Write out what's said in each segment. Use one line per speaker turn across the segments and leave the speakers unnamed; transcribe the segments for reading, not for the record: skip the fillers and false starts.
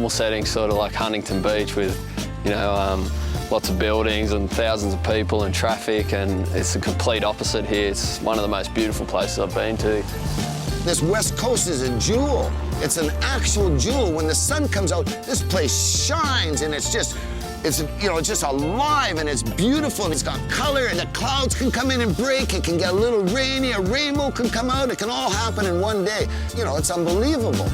normal setting, sort of like Huntington Beach with, you know, lots of buildings and thousands of people and traffic, and it's the complete opposite here. It's one of the most beautiful places I've been to.
This West Coast is a jewel. It's an actual jewel. When the sun comes out, this place shines, and it's just, you know, it's just alive, and it's beautiful, and it's got color, and the clouds can come in and break. It can get a little rainy, a rainbow can come out. It can all happen in one day. You know, it's unbelievable.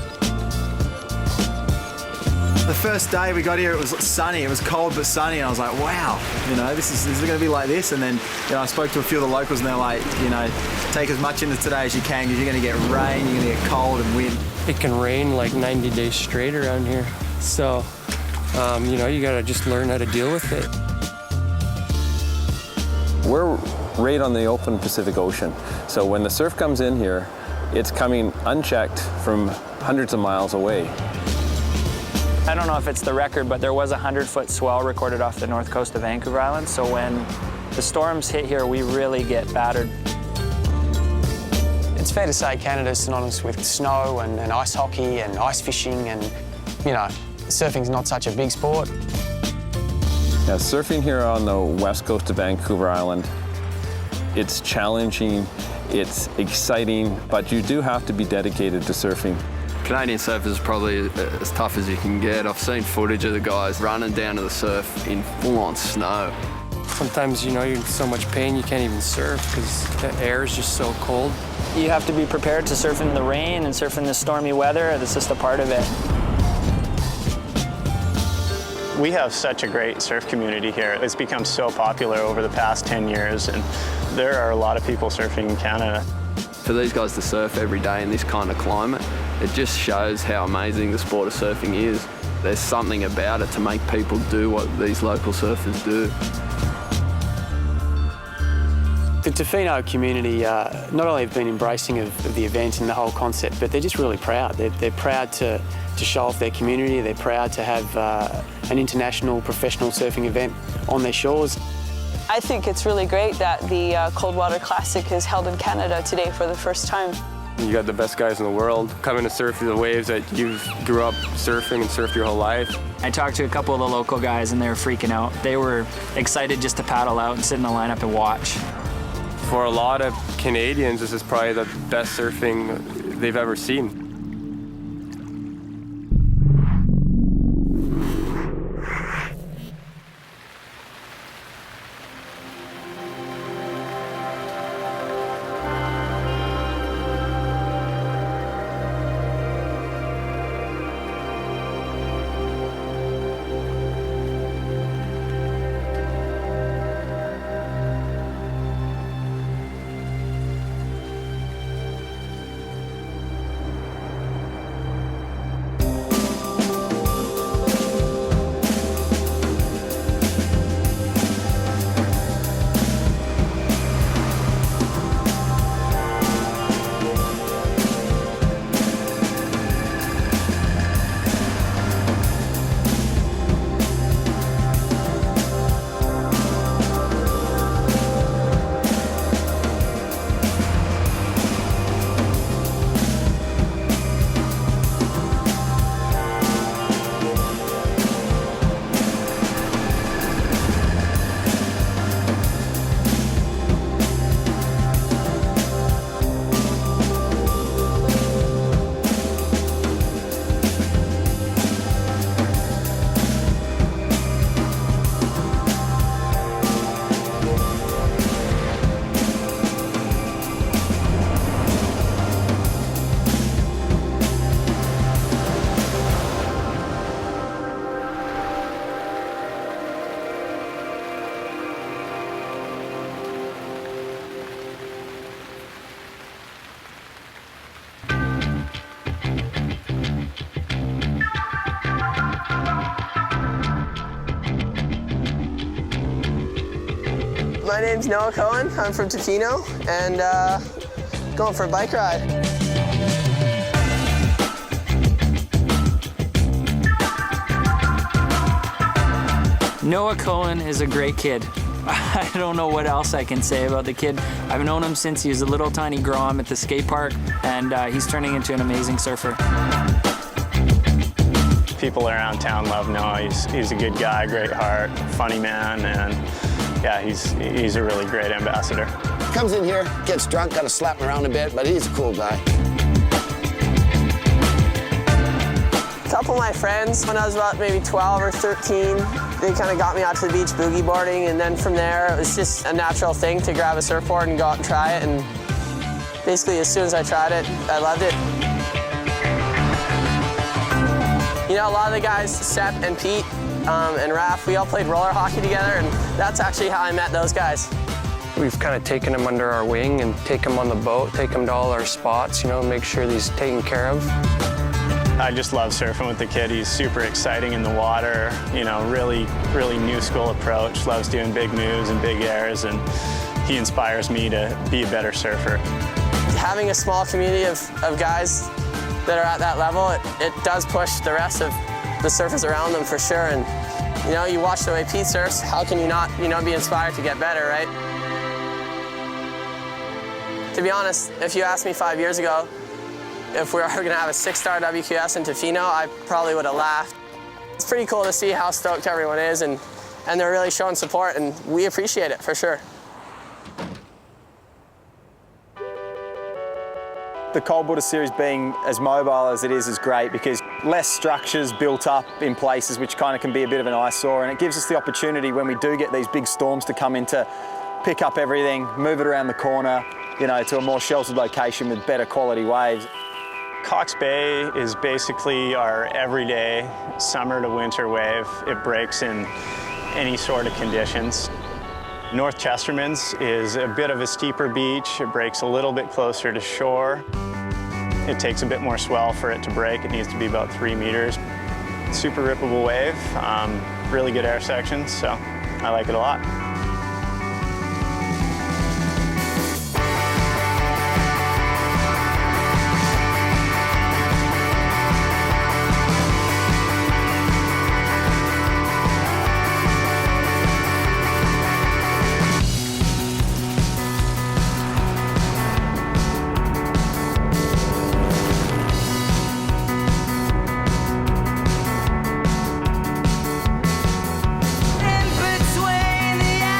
The first day we got here, it was sunny. It was cold but sunny, and I was like, wow, you know, this is going to be like this. And then, you know, I spoke to a few of the locals, and they're like, you know, take as much into today as you can, because you're going to get rain, you're going to get cold and wind.
It can rain like 90 days straight around here, so you know, you got to just learn how to deal with it.
We're right on the open Pacific Ocean, so when the surf comes in here, it's coming unchecked from hundreds of miles away.
I don't know if it's the record, but there was a 100-foot swell recorded off the north coast of Vancouver Island, so when the storms hit here, we really get battered.
It's fair to say Canada's synonymous with snow and ice hockey and ice fishing, and, you know, surfing's not such a big sport.
Yeah, surfing here on the west coast of Vancouver Island, it's challenging, it's exciting, but you do have to be dedicated to surfing.
Canadian surf is probably as tough as you can get. I've seen footage of the guys running down to the surf in full-on snow.
Sometimes, you know, you're in so much pain you can't even surf because the air is just so cold.
You have to be prepared to surf in the rain and surf in the stormy weather. That's just a part of it.
We have such a great surf community here. It's become so popular over the past 10 years, and there are a lot of people surfing in Canada.
For these guys to surf every day in this kind of climate, it just shows how amazing the sport of surfing is. There's something about it to make people do what these local surfers do.
The Tofino community not only have been embracing of the event and the whole concept, but they're just really proud. They're proud to show off their community. They're proud to have an international professional surfing event on their shores.
I think it's really great that the Coldwater Classic is held in Canada today for the first time.
You got the best guys in the world coming to surf the waves that you grew up surfing and surfed your whole life.
I talked to a couple of the local guys, and they were freaking out. They were excited just to paddle out and sit in the lineup and watch.
For a lot of Canadians, this is probably the best surfing they've ever seen.
My name's Noah Cohen. I'm from Tofino, and going for a bike ride.
Noah Cohen is a great kid. I don't know what else I can say about the kid. I've known him since he was a little tiny grom at the skate park, and he's turning into an amazing surfer.
People around town love Noah. He's a good guy, great heart, funny man, and yeah, he's a really great ambassador.
Comes in here, gets drunk, gotta slap him around a bit, but he's a cool guy.
A couple of my friends, when I was about maybe 12 or 13, they kind of got me out to the beach boogie boarding, and then from there, it was just a natural thing to grab a surfboard and go out and try it, and basically as soon as I tried it, I loved it. You know, a lot of the guys, Sep and Pete and Raph, we all played roller hockey together, and that's actually how I met those guys.
We've kind of taken him under our wing and take him on the boat, take him to all our spots, you know, make sure he's taken care of.
I just love surfing with the kid. He's super exciting in the water, you know, really new school approach, loves doing big moves and big airs, and he inspires me to be a better surfer.
Having a small community of guys that are at that level, it does push the rest of the surfers around them for sure. And, you know, you watch the way Pete surfs, how can you not, you know, be inspired to get better, right? To be honest, if you asked me 5 years ago if we were going to have a 6-star WQS in Tofino, I probably would have laughed. It's pretty cool to see how stoked everyone is, and they're really showing support, and we appreciate it for sure.
The cold water series being as mobile as it is great because less structures built up in places which kind of can be a bit of an eyesore, and it gives us the opportunity when we do get these big storms to come in to pick up everything, move it around the corner, you know, to a more sheltered location with better quality waves.
Cox Bay is basically our everyday summer to winter wave. It breaks in any sort of conditions. North Chesterman's is a bit of a steeper beach. It breaks a little bit closer to shore. It takes a bit more swell for it to break. It needs to be about 3 meters. Super rippable wave, really good air sections, so I like it a lot.
In between the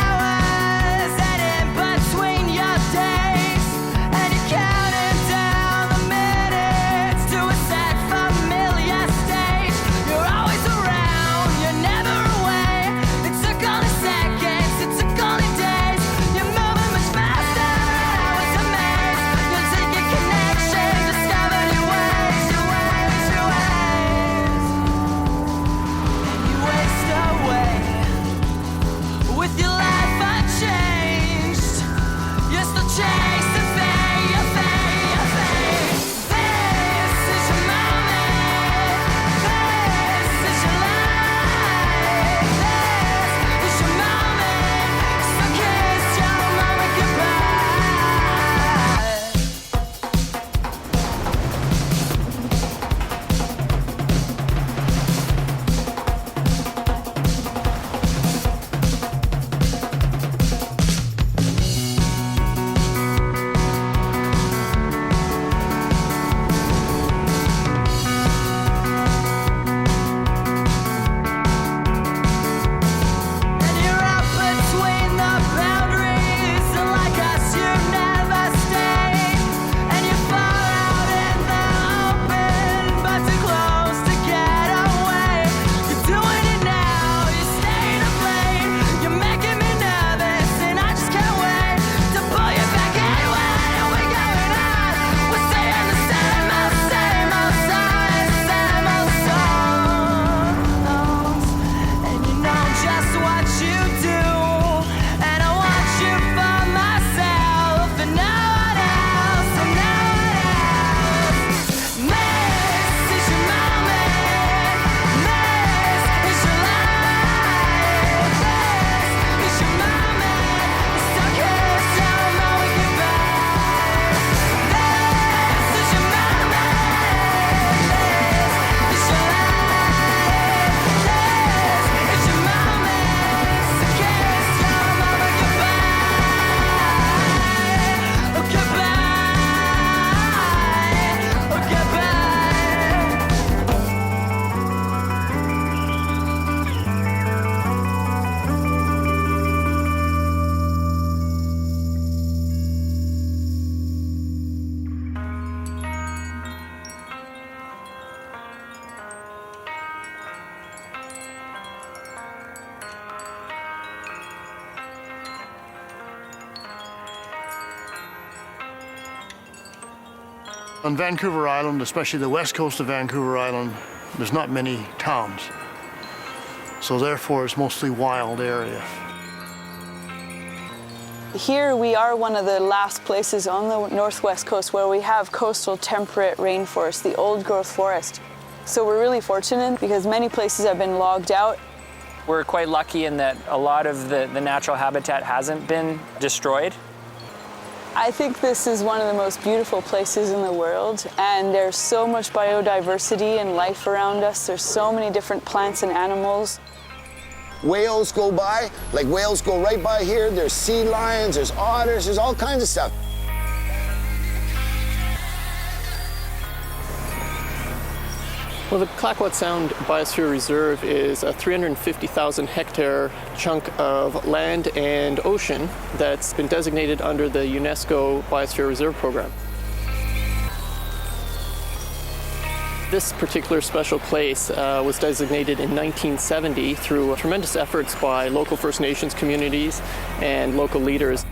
On Vancouver Island, especially the west coast of Vancouver Island, there's not many towns. So therefore, it's mostly wild area.
Here we are one of the last places on the northwest coast where we have coastal temperate rainforest, the old growth forest. So we're really fortunate because many places have been logged out.
We're quite lucky in that a lot of the natural habitat hasn't been destroyed.
I think this is one of the most beautiful places in the world, and there's so much biodiversity and life around us. There's so many different plants and animals.
Whales go by, like whales go right by here. There's sea lions, there's otters, there's all kinds of stuff.
Well, the Clayoquot Sound Biosphere Reserve is a 350,000 hectare chunk of land and ocean that's been designated under the UNESCO Biosphere Reserve Program. This particular special place was designated in 1970 through tremendous efforts by local First Nations communities and local leaders.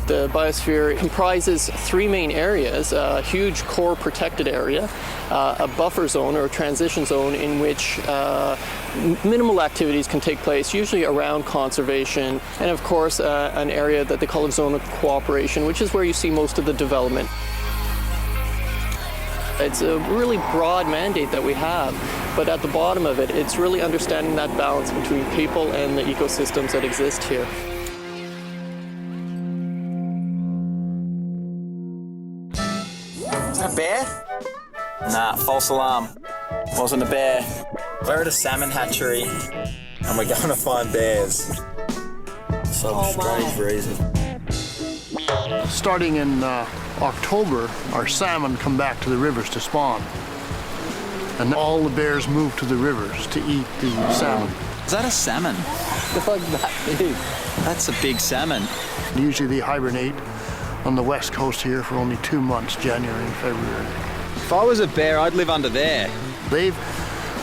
The biosphere comprises three main areas: a huge core protected area, a buffer zone or a transition zone in which minimal activities can take place, usually around conservation, and of course an area that they call a zone of cooperation, which is where you see most of the development. It's a really broad mandate that we have, but at the bottom of it, it's really understanding that balance between people and the ecosystems that exist here.
Is that a bear? Nah, false alarm. Wasn't a bear. We're at a salmon hatchery, and we're going to find bears. Some strange reason.
Starting in October, our salmon come back to the rivers to spawn. And all the bears move to the rivers to eat the salmon.
Is that a salmon? Look that big. That's a big salmon.
Usually they hibernate on the west coast here for only 2 months, January and February.
If I was a bear, I'd live under there.
They've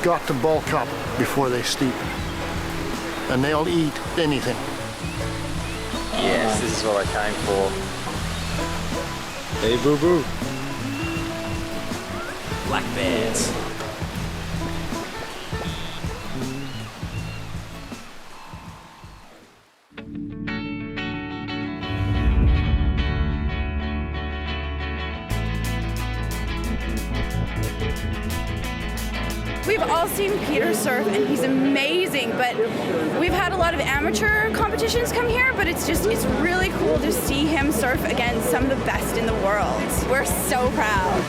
got to bulk up before they sleep. And they'll eat anything.
Yes, this is what I came for. Hey, boo-boo. Black bears.
We've all seen Peter surf, and he's amazing, but we've had a lot of amateur competitions come here, but it's really cool to see him surf against some of the best in the world. We're so proud.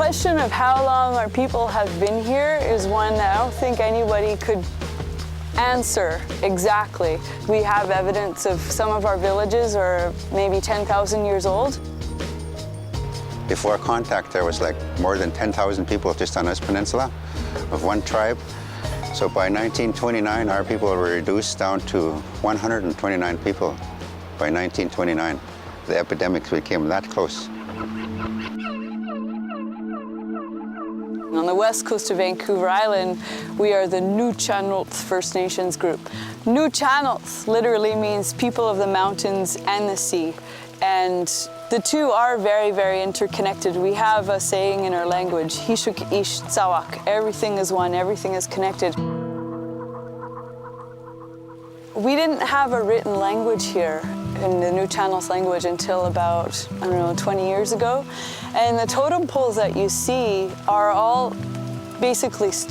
question of how long our people have been here is one that I don't think anybody could answer exactly. We have evidence of some of our villages are maybe 10,000 years old.
Before contact, there was like more than 10,000 people just on this peninsula of one tribe. So by 1929, our people were reduced down to 129 people by 1929. The epidemic became that close.
On the west coast of Vancouver Island, we are the Nuu-chah-nulth First Nations group. Nuu-chah-nulth literally means people of the mountains and the sea. And the two are very, very interconnected. We have a saying in our language, Hishuk ish tsawak, everything is one, everything is connected. We didn't have a written language here in the Nuu-chah-nulth language until about, 20 years ago. And the totem poles that you see are all basically stories.